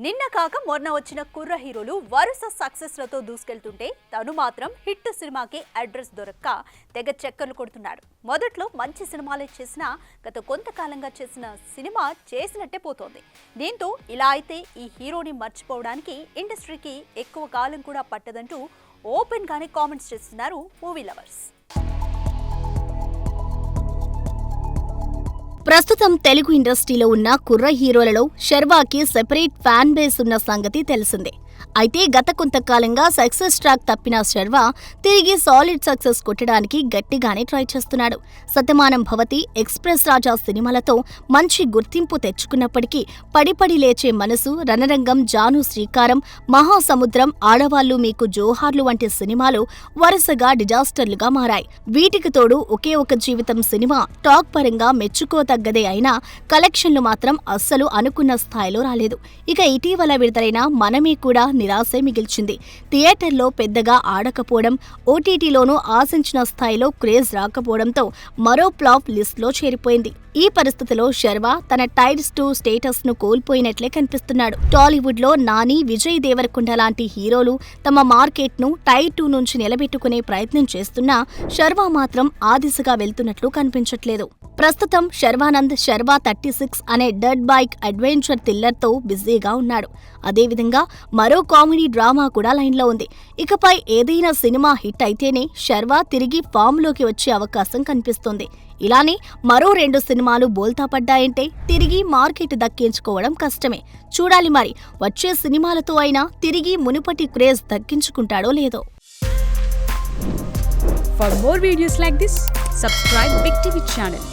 నిన్న కాక మొన్న వచ్చిన కుర్ర హీరోలు వరుస సక్సెస్లతో దూసుకెళ్తుంటే తను మాత్రం హిట్ సినిమాకి అడ్రస్ దొరక్క తెగ చక్కర్లు కొడుతున్నాడు. మొదట్లో మంచి సినిమాలే చేసినా గత కొంతకాలంగా చేసిన సినిమా చేసినట్టే పోతోంది. దీంతో ఇలా అయితే ఈ హీరోని మర్చిపోవడానికి ఇండస్ట్రీకి ఎక్కువ కాలం కూడా పట్టదంటూ ఓపెన్ గానే కామెంట్స్ చేస్తున్నారు మూవీ లవర్స్. ప్రస్తుతం తెలుగు ఇండస్ట్రీలో ఉన్న కుర్ర హీరోలలో శర్వాకి సెపరేట్ ఫ్యాన్ బేస్ ఉన్న సంగతి తెలిసిందే. అయితే గత కొంతకాలంగా సక్సెస్ ట్రాక్ తప్పిన శర్వా తిరిగి సాలిడ్ సక్సెస్ కొట్టడానికి గట్టిగానే ట్రై చేస్తున్నాడు. శతమానం భవతి, ఎక్స్ప్రెస్ రాజా సినిమాలతో మంచి గుర్తింపు తెచ్చుకున్నప్పటికీ పడిపడి లేచే మనసు, రణరంగం, జాను శ్రీకారం, మహాసముద్రం, ఆడవాళ్లు మీకు జోహార్లు వంటి సినిమాలు వరుసగా డిజాస్టర్లుగా మారాయి. వీటికి తోడు ఒకే ఒక జీవితం సినిమా టాక్ పరంగా మెచ్చుకోతగ్గదే అయినా కలెక్షన్లు మాత్రం అస్సలు అనుకున్న స్థాయిలో రాలేదు. ఇక ఇటీవల విడుదలైన మనమే కూడా నిరాశే మిగిల్చింది. థియేటర్లో పెద్దగా ఆడకపోవడం, ఓటీటీలోనూ ఆశించిన స్థాయిలో క్రేజ్ రాకపోవడంతో మరో ఫ్లాప్ లిస్ట్లో చేరిపోయింది. ఈ పరిస్థితిలో శర్వా తన టైర్స్ 2 స్టేటస్ ను కోల్పోయినట్లే కనిపిస్తున్నాడు. టాలీవుడ్ లో నాని, విజయ్ దేవరకొండ లాంటి హీరోలు తమ మార్కెట్ ను టైర్ 2 నుంచి నిలబెట్టుకునే ప్రయత్నం చేస్తున్నా శర్వా మాత్రం ఆ దిశగా వెళ్తున్నట్లు కనిపించట్లేదు. ప్రస్తుతం శర్వానంద్ శర్వా 36 అనే డర్ట్ బైక్ అడ్వెంచర్ థ్రిల్లర్ తో బిజీగా ఉన్నాడు. అదేవిధంగా మరో కామెడీ డ్రామా కూడా లైన్లో ఉంది. ఇకపై ఏదైనా సినిమా హిట్ అయితేనే శర్వా తిరిగి ఫామ్ లోకి వచ్చే అవకాశం కనిపిస్తుంది. ఇలానే మరో 2 సినిమాలు బోల్తా పడ్డాయంటే తిరిగి మార్కెట్ దక్కించుకోవడం కష్టమే. చూడాలి మరి వచ్చే సినిమాలతో అయినా తిరిగి మునుపటి క్రేజ్ దక్కించుకుంటాడో లేదో. For more videos like this, subscribe Big TV channel.